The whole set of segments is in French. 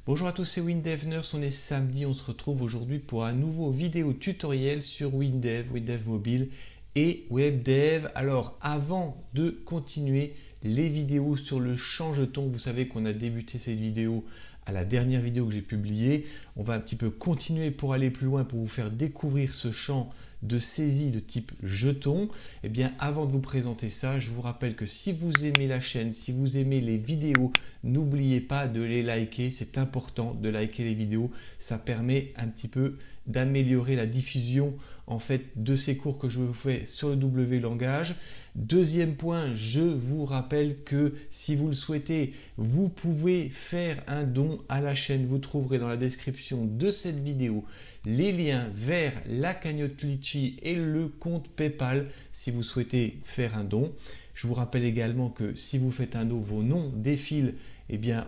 Bonjour à tous, c'est WinDevNers, on est samedi, on se retrouve aujourd'hui pour un nouveau vidéo tutoriel sur WinDev, WinDev Mobile et WebDev. Alors avant de continuer les vidéos sur le champ jeton, vous savez qu'on a débuté cette vidéo à la dernière vidéo que j'ai publiée. On va un petit peu continuer pour aller plus loin, pour vous faire découvrir ce champ de saisie de type jeton. Et bien avant de vous présenter ça, je vous rappelle que si vous aimez la chaîne, si vous aimez les vidéos, n'oubliez pas de les liker. C'est important de liker les vidéos, ça permet un petit peu d'améliorer la diffusion en fait de ces cours que je vous fais sur le W langage. Deuxième point, je vous rappelle que si vous le souhaitez, vous pouvez faire un don à la chaîne. Vous trouverez dans la description de cette vidéo les liens vers la cagnotte Litchi et le compte PayPal si vous souhaitez faire un don. Je vous rappelle également que si vous faites un don, vos noms défilent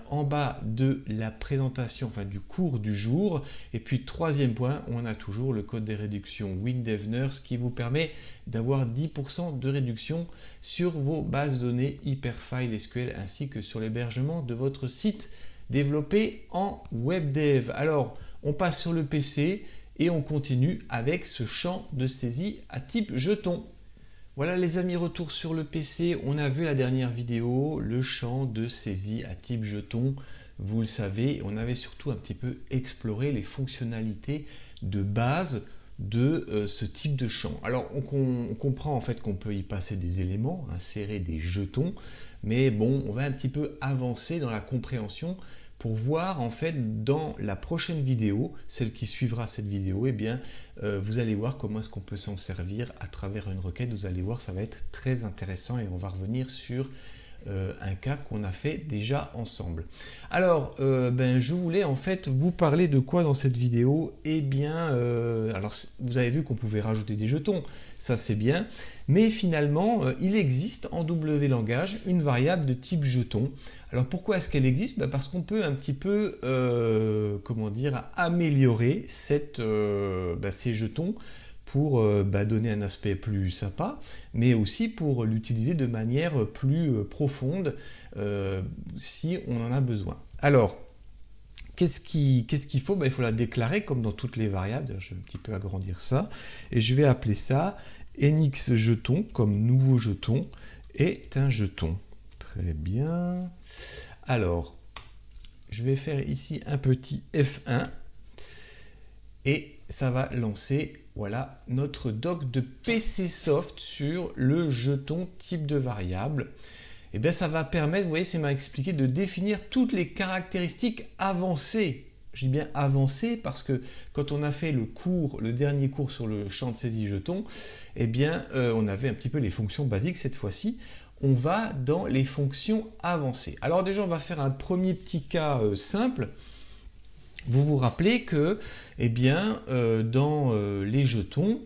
en bas de la présentation, enfin du cours du jour. Et puis troisième point, on a toujours le code de réduction WinDevNers qui vous permet d'avoir 10% de réduction sur vos bases de données Hyperfile SQL ainsi que sur l'hébergement de votre site développé en WebDev. Alors, on passe sur le PC et on continue avec ce champ de saisie à type jeton. Voilà les amis, retour sur le PC. On a vu la dernière vidéo, le champ de saisie à type jeton. Vous le savez, on avait surtout un petit peu exploré les fonctionnalités de base de ce type de champ. Alors on comprend en fait qu'on peut y passer des éléments, insérer des jetons, mais bon, on va un petit peu avancer dans la compréhension pour voir en fait dans la prochaine vidéo, celle qui suivra cette vidéo, vous allez voir comment est-ce qu'on peut s'en servir à travers une requête. Vous allez voir, ça va être très intéressant et on va revenir sur un cas qu'on a fait déjà ensemble. Alors, je voulais en fait vous parler de quoi dans cette vidéo. Alors vous avez vu qu'on pouvait rajouter des jetons, ça c'est bien, mais finalement il existe en W langage une variable de type jeton. Alors pourquoi est-ce qu'elle existe? Parce qu'on peut un petit peu améliorer ces jetons pour donner un aspect plus sympa, mais aussi pour l'utiliser de manière plus profonde si on en a besoin. Alors, qu'est-ce qu'il faut? Il faut la déclarer comme dans toutes les variables. Je vais un petit peu agrandir ça, et je vais appeler ça nx jeton, comme nouveau jeton, est un jeton. Très bien. Alors, je vais faire ici un petit F1, et ça va lancer voilà notre doc de PCSoft sur le jeton type de variable. Et ça va permettre, vous voyez, c'est m'a expliqué de définir toutes les caractéristiques avancées. Je dis bien avancées parce que quand on a fait le dernier cours sur le champ de saisie jeton, on avait un petit peu les fonctions basiques. Cette fois-ci, on va dans les fonctions avancées. Alors déjà, on va faire un premier petit cas simple. Vous vous rappelez que dans les jetons,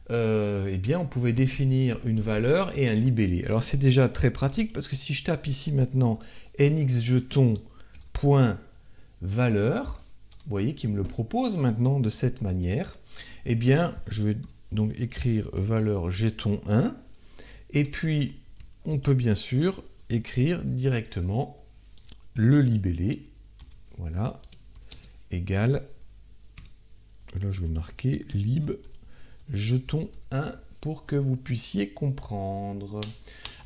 on pouvait définir une valeur et un libellé. Alors c'est déjà très pratique parce que si je tape ici maintenant nxjeton.valeur, vous voyez qu'il me le propose maintenant de cette manière. Je vais donc écrire valeur jeton 1, et puis on peut bien sûr écrire directement le libellé. Voilà. Égale, là je vais marquer lib jeton 1 pour que vous puissiez comprendre.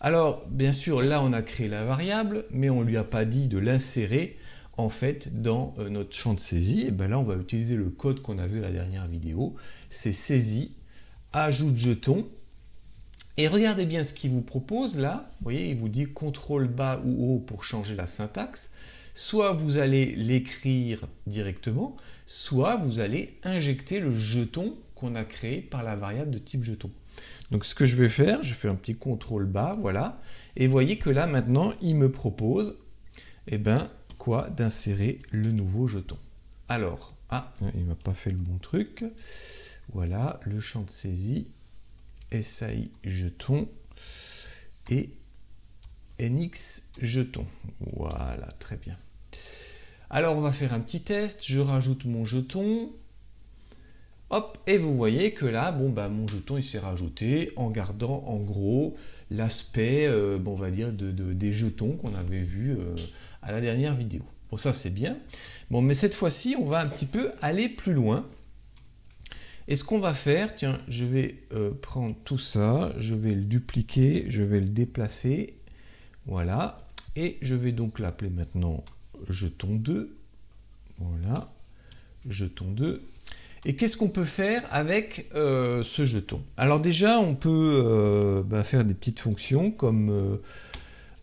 Alors bien sûr là on a créé la variable, mais on ne lui a pas dit de l'insérer en fait dans notre champ de saisie. Et là on va utiliser le code qu'on a vu à la dernière vidéo, c'est saisie ajoute jeton. Et regardez bien ce qu'il vous propose là. Vous voyez, il vous dit CTRL bas ou haut pour changer la syntaxe. Soit vous allez l'écrire directement, soit vous allez injecter le jeton qu'on a créé par la variable de type jeton. Donc ce que je vais faire, je fais un petit CTRL bas, voilà. Et vous voyez que là maintenant, il me propose d'insérer le nouveau jeton. Alors, il ne m'a pas fait le bon truc. Voilà, le champ de saisie, SAI jeton et nx jeton. Voilà, très bien. Alors on va faire un petit test, je rajoute mon jeton, hop, et vous voyez que là, mon jeton il s'est rajouté en gardant en gros l'aspect, on va dire, des jetons qu'on avait vu à la dernière vidéo. Bon, ça c'est bien. Bon, mais cette fois-ci, on va un petit peu aller plus loin. Et ce qu'on va faire, tiens, je vais prendre tout ça, je vais le dupliquer, je vais le déplacer. Voilà. Et je vais donc l'appeler maintenant jeton 2. Voilà. Jeton 2. Et qu'est-ce qu'on peut faire avec ce jeton? Alors déjà, on peut faire des petites fonctions comme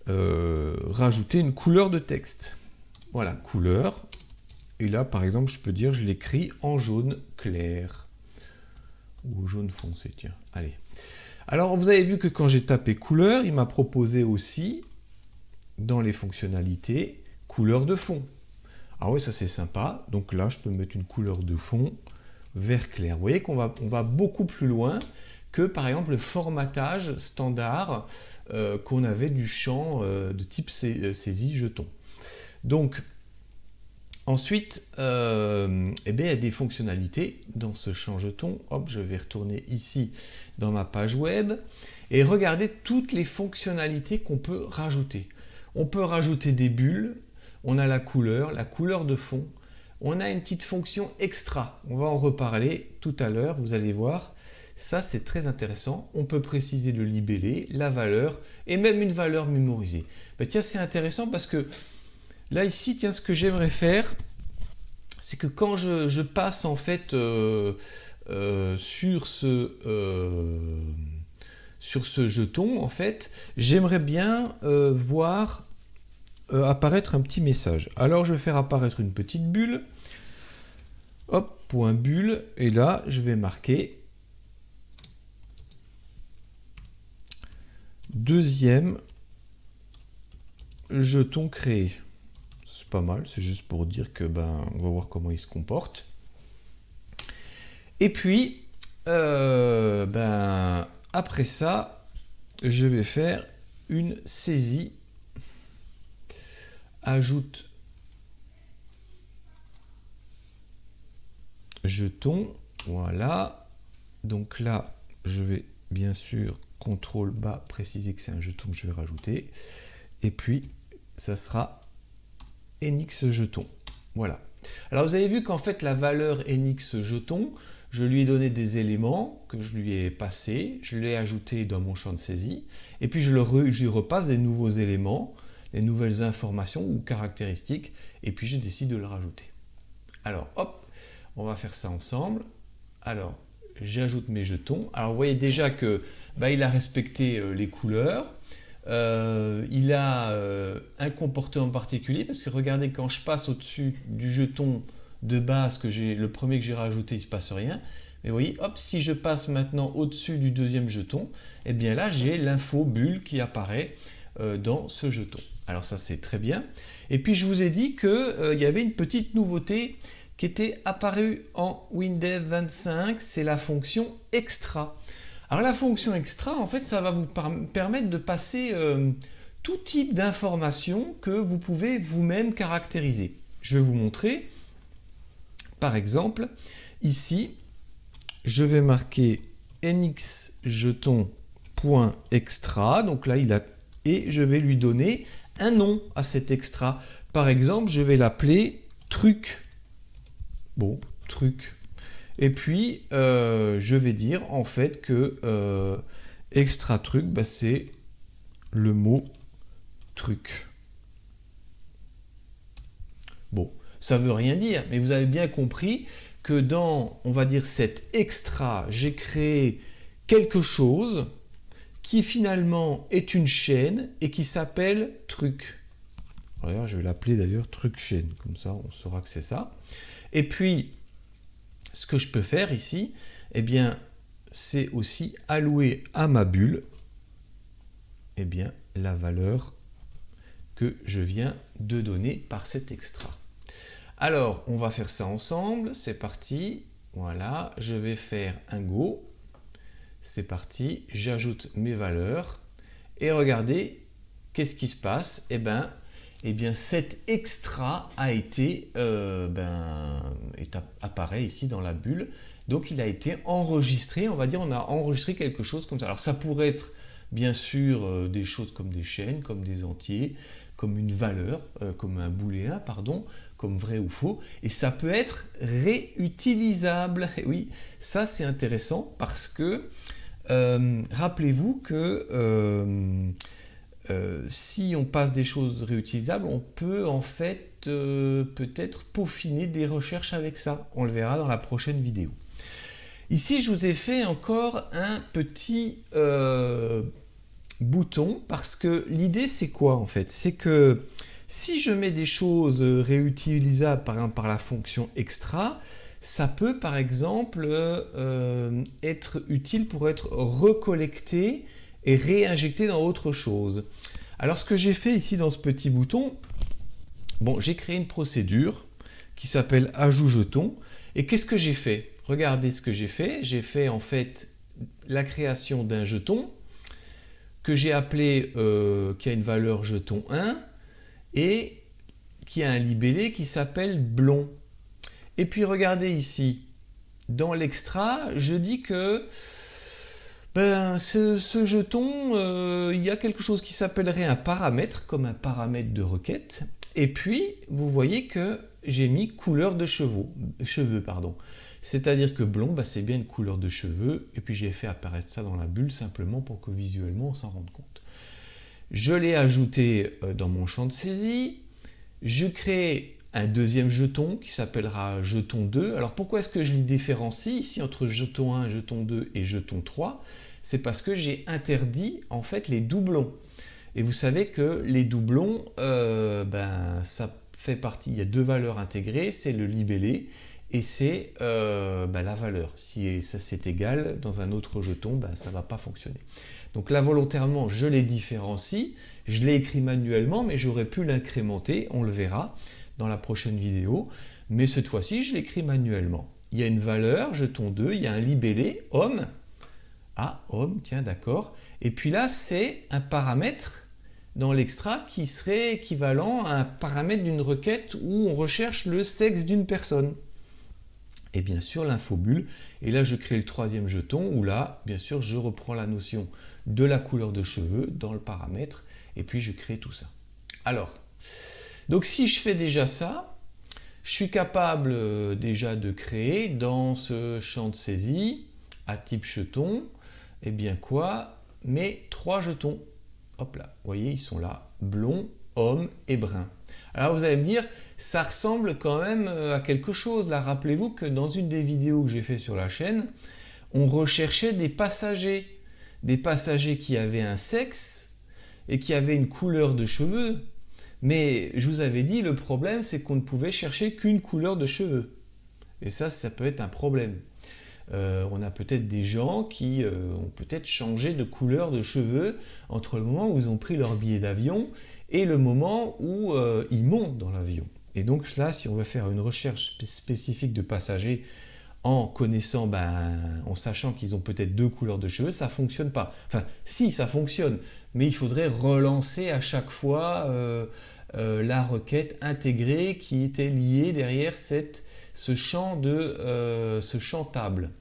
rajouter une couleur de texte. Voilà, couleur. Et là, par exemple, je peux dire, je l'écris en jaune clair. Ou au jaune foncé, tiens. Allez. Alors, vous avez vu que quand j'ai tapé couleur, il m'a proposé aussi, dans les fonctionnalités, couleur de fond. Ah oui, ça c'est sympa. Donc là, je peux mettre une couleur de fond vert clair. Vous voyez qu'on va beaucoup plus loin que, par exemple, le formatage standard qu'on avait du champ de type saisie jeton. Donc, ensuite, il y a des fonctionnalités dans ce champ jeton. Hop, je vais retourner ici dans ma page web et regarder toutes les fonctionnalités qu'on peut rajouter. On peut rajouter des bulles, on a la couleur de fond, on a une petite fonction extra. On va en reparler tout à l'heure, vous allez voir. Ça, c'est très intéressant. On peut préciser le libellé, la valeur et même une valeur mémorisée. Ben, tiens, c'est intéressant parce que là, ici, tiens, ce que j'aimerais faire, c'est que quand je passe en fait sur ce jeton, en fait, j'aimerais bien voir apparaître un petit message. Alors, je vais faire apparaître une petite bulle. Hop, point bulle. Et là, je vais marquer deuxième jeton créé. Pas mal, c'est juste pour dire que on va voir comment il se comporte. Et puis après ça, je vais faire une saisie. Ajoute jeton. Voilà. Donc là, je vais bien sûr CTRL bas préciser que c'est un jeton que je vais rajouter. Et puis ça sera NX jeton. Voilà. Alors vous avez vu qu'en fait la valeur NX jeton, je lui ai donné des éléments que je lui ai passés, je l'ai ajouté dans mon champ de saisie, et puis je lui repasse des nouveaux éléments, des nouvelles informations ou caractéristiques, et puis je décide de le rajouter. Alors hop, on va faire ça ensemble. Alors j'ajoute mes jetons. Alors vous voyez déjà que il a respecté les couleurs. Il a un comportement particulier parce que regardez, quand je passe au-dessus du jeton de base le premier que j'ai rajouté, il ne se passe rien. Mais vous voyez, hop, si je passe maintenant au-dessus du deuxième jeton, et bien là j'ai l'info bulle qui apparaît dans ce jeton. Alors ça c'est très bien. Et puis je vous ai dit qu'il y avait une petite nouveauté qui était apparue en WinDev 25, c'est la fonction extra. Alors la fonction extra, en fait, ça va vous permettre de passer tout type d'informations que vous pouvez vous-même caractériser. Je vais vous montrer. Par exemple, ici, je vais marquer NX jeton.extra. Donc là, et je vais lui donner un nom à cet extra. Par exemple, je vais l'appeler truc. Bon, truc. Et puis, je vais dire en fait que extra truc, c'est le mot truc. Bon, ça ne veut rien dire, mais vous avez bien compris que dans, on va dire, cet extra, j'ai créé quelque chose qui finalement est une chaîne et qui s'appelle truc. Alors, je vais l'appeler d'ailleurs truc chaîne, comme ça on saura que c'est ça. Et puis, ce que je peux faire ici, eh bien, c'est aussi allouer à ma bulle eh bien, la valeur que je viens de donner par cet extra. Alors, on va faire ça ensemble. C'est parti. Voilà, je vais faire un go. C'est parti. J'ajoute mes valeurs. Et regardez, qu'est-ce qui se passe? Eh bien, cet extra a été apparaît ici dans la bulle. Donc il a été enregistré, on va dire, on a enregistré quelque chose comme ça. Alors ça pourrait être bien sûr des choses comme des chaînes, comme des entiers, comme une valeur, comme un booléen, pardon, comme vrai ou faux, et ça peut être réutilisable. Et oui, ça c'est intéressant parce que rappelez-vous que si on passe des choses réutilisables, on peut en fait peut-être peaufiner des recherches avec ça. On le verra dans la prochaine vidéo. Ici, je vous ai fait encore un petit bouton parce que l'idée c'est quoi en fait? C'est que si je mets des choses réutilisables par exemple par la fonction extra, ça peut par exemple être utile pour être recollecté et réinjecté dans autre chose. Alors ce que j'ai fait ici dans ce petit bouton, bon, j'ai créé une procédure qui s'appelle ajout jeton. Et qu'est-ce que j'ai fait? Regardez ce que j'ai fait. J'ai fait en fait la création d'un jeton que j'ai appelé, qui a une valeur jeton 1 et qui a un libellé qui s'appelle blond. Et puis regardez ici, dans l'extra, je dis que ce jeton, il y a quelque chose qui s'appellerait un paramètre, comme un paramètre de requête. Et puis, vous voyez que j'ai mis couleur de cheveux. C'est-à-dire que blond, c'est bien une couleur de cheveux. Et puis, j'ai fait apparaître ça dans la bulle simplement pour que visuellement, on s'en rende compte. Je l'ai ajouté dans mon champ de saisie. Je crée un deuxième jeton qui s'appellera jeton 2. Alors pourquoi est-ce que je les différencie ici entre jeton 1, jeton 2 et jeton 3? C'est parce que j'ai interdit en fait les doublons. Et vous savez que les doublons, ça fait partie, il y a deux valeurs intégrées, c'est le libellé et c'est la valeur. Si ça c'est égal dans un autre jeton, ça ne va pas fonctionner. Donc là volontairement je les différencie, je l'ai écrit manuellement mais j'aurais pu l'incrémenter, on le verra dans la prochaine vidéo, mais cette fois-ci je l'écris manuellement. Il y a une valeur, jeton 2, il y a un libellé, homme. Ah, homme, tiens, d'accord. Et puis là, c'est un paramètre dans l'extra qui serait équivalent à un paramètre d'une requête où on recherche le sexe d'une personne. Et bien sûr, l'infobulle. Et là, je crée le troisième jeton où là, bien sûr, je reprends la notion de la couleur de cheveux dans le paramètre et puis je crée tout ça. Alors, donc si je fais déjà ça, je suis capable déjà de créer dans ce champ de saisie à type jeton, eh bien quoi, mes trois jetons. Hop là, vous voyez, ils sont là, blond, homme et brun. Alors vous allez me dire, ça ressemble quand même à quelque chose. Là, rappelez-vous que dans une des vidéos que j'ai fait sur la chaîne, on recherchait des passagers qui avaient un sexe et qui avaient une couleur de cheveux. Mais je vous avais dit, le problème, c'est qu'on ne pouvait chercher qu'une couleur de cheveux. Et ça peut être un problème. On a peut-être des gens qui ont peut-être changé de couleur de cheveux entre le moment où ils ont pris leur billet d'avion et le moment où ils montent dans l'avion. Et donc là, si on veut faire une recherche spécifique de passagers en connaissant, en sachant qu'ils ont peut-être deux couleurs de cheveux, ça ne fonctionne pas. Enfin, si, ça fonctionne, mais il faudrait relancer à chaque fois la requête intégrée qui était liée derrière ce champ table.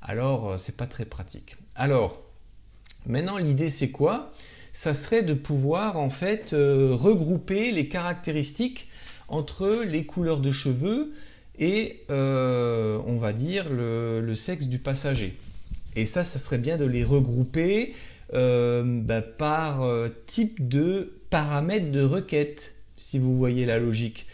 Alors, c'est pas très pratique. Alors, maintenant, l'idée, c'est quoi? Ça serait de pouvoir, en fait, regrouper les caractéristiques entre les couleurs de cheveux et, on va dire, le sexe du passager. Et ça serait bien de les regrouper par type de paramètres de requête, si vous voyez la logique.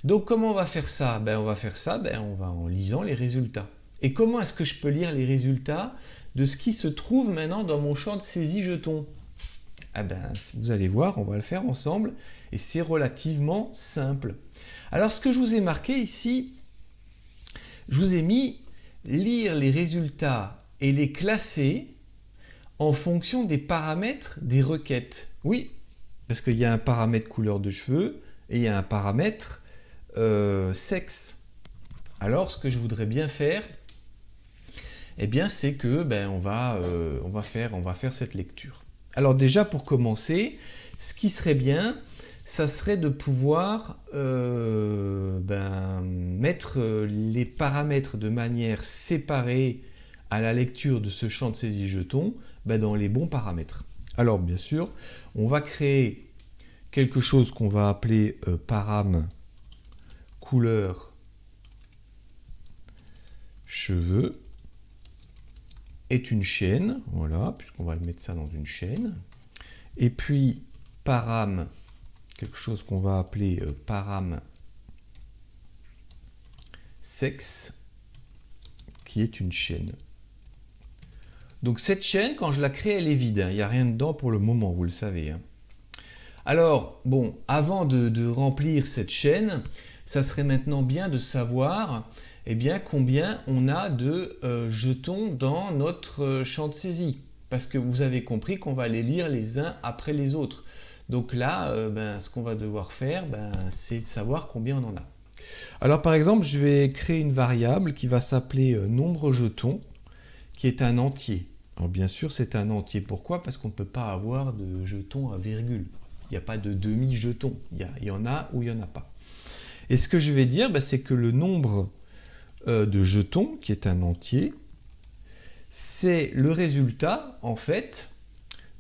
Donc, comment on va faire ça? On va faire ça en lisant les résultats. Et comment est-ce que je peux lire les résultats de ce qui se trouve maintenant dans mon champ de saisie jeton? Vous allez voir, on va le faire ensemble et c'est relativement simple. Alors, ce que je vous ai marqué ici, je vous ai mis lire les résultats et les classer en fonction des paramètres des requêtes. Oui, parce qu'il y a un paramètre couleur de cheveux et il y a un paramètre sexe. Alors, ce que je voudrais bien faire, c'est que on va faire cette lecture. Alors déjà, pour commencer, ce qui serait bien, ça serait de pouvoir mettre les paramètres de manière séparée à la lecture de ce champ de saisie jeton dans les bons paramètres. Alors bien sûr, on va créer quelque chose qu'on va appeler param couleur cheveux est une chaîne, voilà, puisqu'on va le mettre ça dans une chaîne. Et puis param, quelque chose qu'on va appeler param sexe, qui est une chaîne. Donc cette chaîne, quand je la crée, elle est vide, hein. Il n'y a rien dedans pour le moment, vous le savez, hein. Alors, bon, avant de remplir cette chaîne, ça serait maintenant bien de savoir eh bien, combien on a de jetons dans notre champ de saisie. Parce que vous avez compris qu'on va les lire les uns après les autres. Donc là, ce qu'on va devoir faire, c'est savoir combien on en a. Alors par exemple, je vais créer une variable qui va s'appeler nombre jetons, qui est un entier. Alors bien sûr, c'est un entier. Pourquoi? Parce qu'on ne peut pas avoir de jetons à virgule. Il n'y a pas de demi-jetons. Il y en a ou il n'y en a pas. Et ce que je vais dire, c'est que le nombre de jetons, qui est un entier, c'est le résultat, en fait,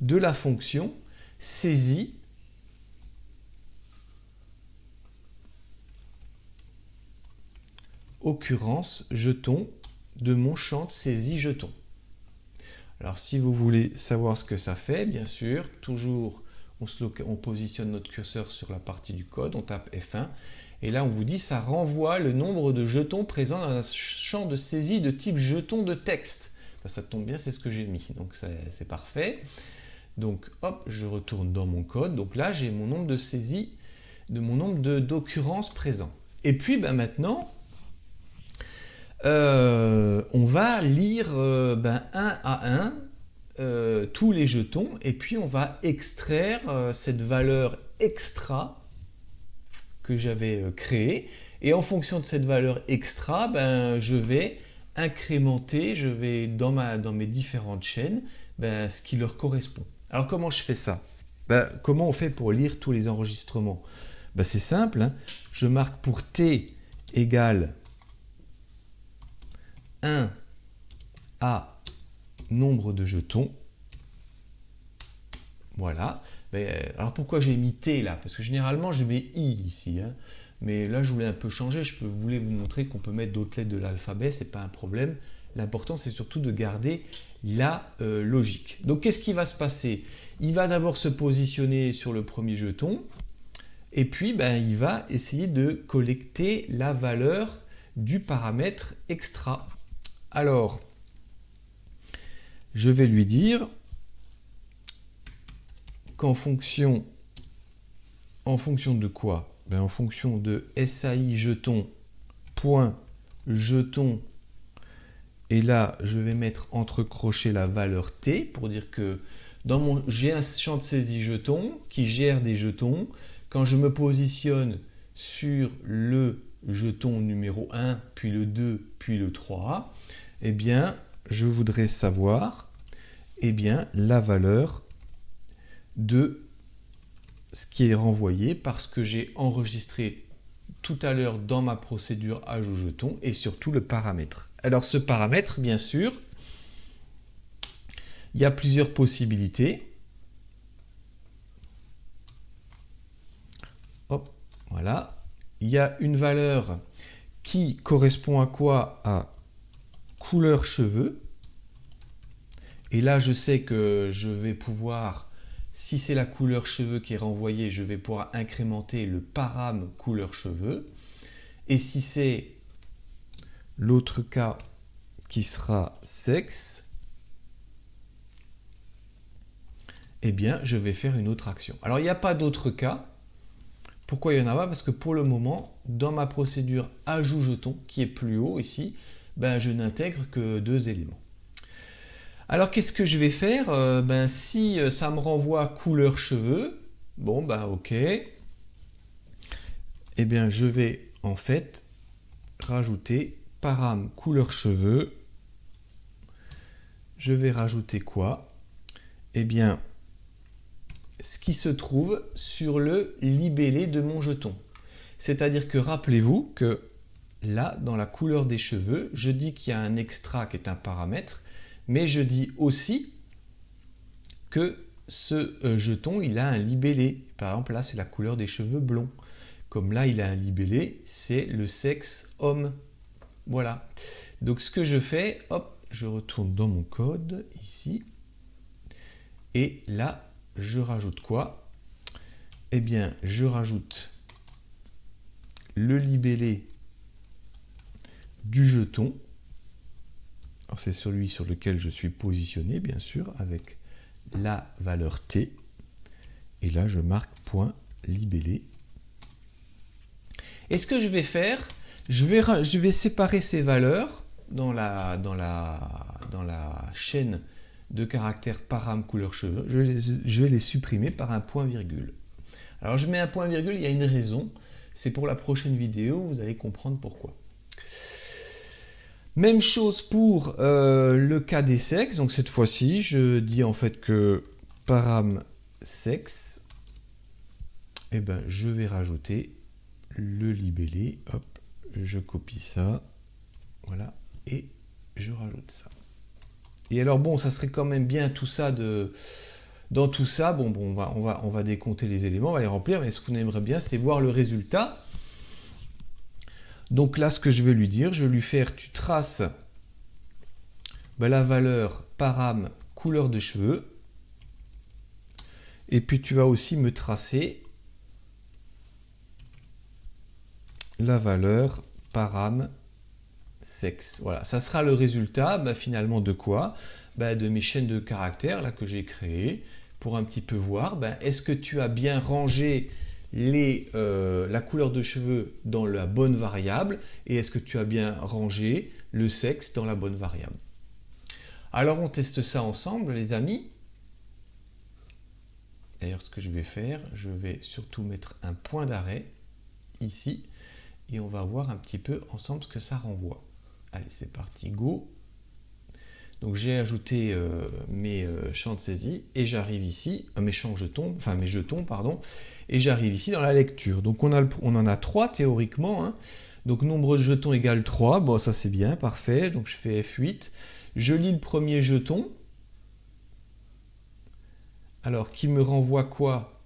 de la fonction saisie occurrence jeton de mon champ de saisie jeton. Alors si vous voulez savoir ce que ça fait, bien sûr, toujours on positionne notre curseur sur la partie du code, on tape F1, et là on vous dit ça renvoie le nombre de jetons présents dans un champ de saisie de type jeton de texte. Ça tombe bien, c'est ce que j'ai mis, donc c'est parfait. Donc hop, je retourne dans mon code, donc là j'ai mon nombre de saisies, mon nombre d'occurrences présents. Et puis maintenant, on va lire un à un tous les jetons et puis on va extraire cette valeur extra que j'avais créée, et en fonction de cette valeur extra, je vais incrémenter, je vais dans mes différentes chaînes ce qui leur correspond. Alors comment je fais ça? Comment on fait pour lire tous les enregistrements? C'est simple, hein. Je marque pour t égale 1 à nombre de jetons. Voilà. Alors pourquoi j'ai mis T là? Parce que généralement je mets I ici, hein. Mais là je voulais un peu changer, je voulais vous montrer qu'on peut mettre d'autres lettres de l'alphabet, c'est pas un problème. L'important c'est surtout de garder la logique. Donc qu'est-ce qui va se passer? Il va d'abord se positionner sur le premier jeton, et puis il va essayer de collecter la valeur du paramètre extra. Alors, je vais lui dire qu'en fonction de quoi? En fonction de SAI jeton, point jeton, et là je vais mettre entre crochets la valeur T pour dire que j'ai un champ de saisie jeton qui gère des jetons. Quand je me positionne sur le jeton numéro 1, puis le 2, puis le 3, eh bien, je voudrais savoir la valeur de ce qui est renvoyé parce que j'ai enregistré tout à l'heure dans ma procédure ajout jeton et surtout le paramètre. Alors ce paramètre, bien sûr, il y a plusieurs possibilités. Hop, voilà. Il y a une valeur qui correspond à quoi? À couleur cheveux. Et là, je sais que je vais pouvoir, si c'est la couleur cheveux qui est renvoyée, je vais pouvoir incrémenter le param couleur cheveux. Et si c'est l'autre cas qui sera sexe, eh bien, je vais faire une autre action. Alors, il n'y a pas d'autre cas. Pourquoi il n'y en a pas? Parce que pour le moment, dans ma procédure ajout jeton, qui est plus haut ici, je n'intègre que 2 éléments. Alors qu'est-ce que je vais faire? Si ça me renvoie couleur cheveux, bon ok. Eh bien je vais en fait rajouter param couleur cheveux. Je vais rajouter quoi? Eh bien ce qui se trouve sur le libellé de mon jeton. C'est-à-dire que rappelez-vous que là, dans la couleur des cheveux, je dis qu'il y a un extra qui est un paramètre, mais je dis aussi que ce jeton, il a un libellé. Par exemple, là, c'est la couleur des cheveux blonds. Comme là, il a un libellé, c'est le sexe homme. Voilà. Donc, ce que je fais, hop, je retourne dans mon code, ici. Et là, je rajoute quoi? Eh bien, je rajoute le libellé du jeton. C'est celui sur lequel je suis positionné, bien sûr, avec la valeur T. Et là, je marque point libellé. Et ce que je vais faire, je vais séparer ces valeurs dans la chaîne de caractères param couleur cheveux. Je vais les supprimer par un point virgule. Alors, je mets un point virgule, il y a une raison. C'est pour la prochaine vidéo, vous allez comprendre pourquoi. Même chose pour le cas des sexes. Donc cette fois-ci, je dis en fait que param sexe, eh ben, je vais rajouter le libellé. Hop, je copie ça. Voilà, et je rajoute ça. Et alors bon, ça serait quand même bien tout ça dans tout ça. Bon, on va décompter les éléments, on va les remplir. Mais ce qu'on aimerait bien, c'est voir le résultat. Donc là, ce que je vais lui dire, je vais lui faire, tu traces la valeur param couleur de cheveux. Et puis tu vas aussi me tracer la valeur param sexe. Voilà, ça sera le résultat finalement de quoi? De mes chaînes de caractères là, que j'ai créées pour un petit peu voir, est-ce que tu as bien rangé la couleur de cheveux dans la bonne variable et est-ce que tu as bien rangé le sexe dans la bonne variable. Alors on teste ça ensemble les amis. D'ailleurs ce que je vais faire, je vais surtout mettre un point d'arrêt ici et on va voir un petit peu ensemble ce que ça renvoie. Allez c'est parti, go. Donc j'ai ajouté mes champs de saisie et j'arrive ici, mes jetons, pardon, et j'arrive ici dans la lecture. Donc on en a 3 théoriquement, hein. Donc nombre de jetons égale 3, bon ça c'est bien, parfait, donc je fais F8, je lis le premier jeton, alors qui me renvoie quoi?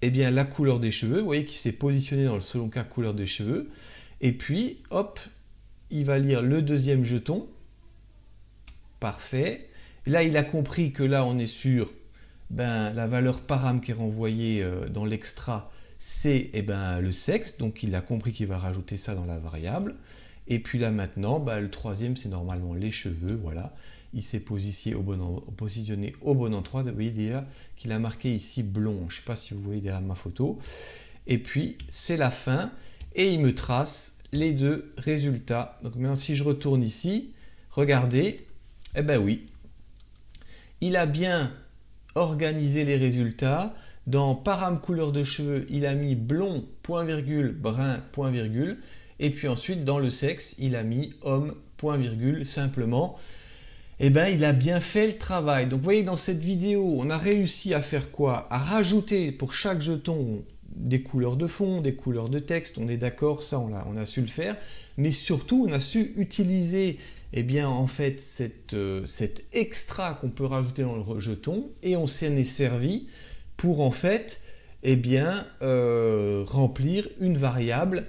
Eh bien la couleur des cheveux, vous voyez qu'il s'est positionné dans le second cas couleur des cheveux, et puis hop, il va lire le deuxième jeton. Parfait. Là, il a compris que là, on est sur la valeur param qui est renvoyée dans l'extra, c'est le sexe. Donc, il a compris qu'il va rajouter ça dans la variable. Et puis là, maintenant, le troisième, c'est normalement les cheveux. Voilà. Il s'est positionné au bon endroit. Vous voyez déjà qu'il a marqué ici blond. Je ne sais pas si vous voyez derrière ma photo. Et puis, c'est la fin. Et il me trace les deux résultats. Donc, maintenant, si je retourne ici, regardez. Eh bien oui, il a bien organisé les résultats. Dans param couleur de cheveux, il a mis blond, point virgule, brun, point virgule. Et puis ensuite, dans le sexe, il a mis homme, point virgule, simplement. Eh bien, il a bien fait le travail. Donc, vous voyez, dans cette vidéo, on a réussi à faire quoi? À rajouter pour chaque jeton des couleurs de fond, des couleurs de texte. On est d'accord, ça, on a su le faire. Mais surtout, on a su utiliser en fait, cet extra qu'on peut rajouter dans le jeton et on s'en est servi pour en fait, remplir une variable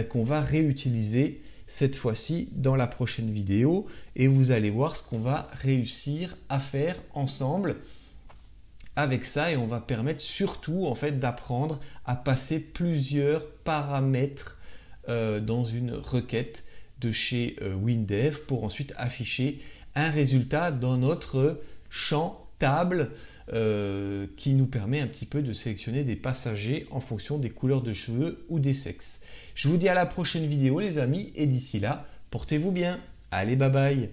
qu'on va réutiliser cette fois-ci dans la prochaine vidéo et vous allez voir ce qu'on va réussir à faire ensemble avec ça et on va permettre surtout en fait d'apprendre à passer plusieurs paramètres dans une requête de chez WinDev pour ensuite afficher un résultat dans notre champ table qui nous permet un petit peu de sélectionner des passagers en fonction des couleurs de cheveux ou des sexes. Je vous dis à la prochaine vidéo les amis et d'ici là, portez-vous bien. Allez, bye bye.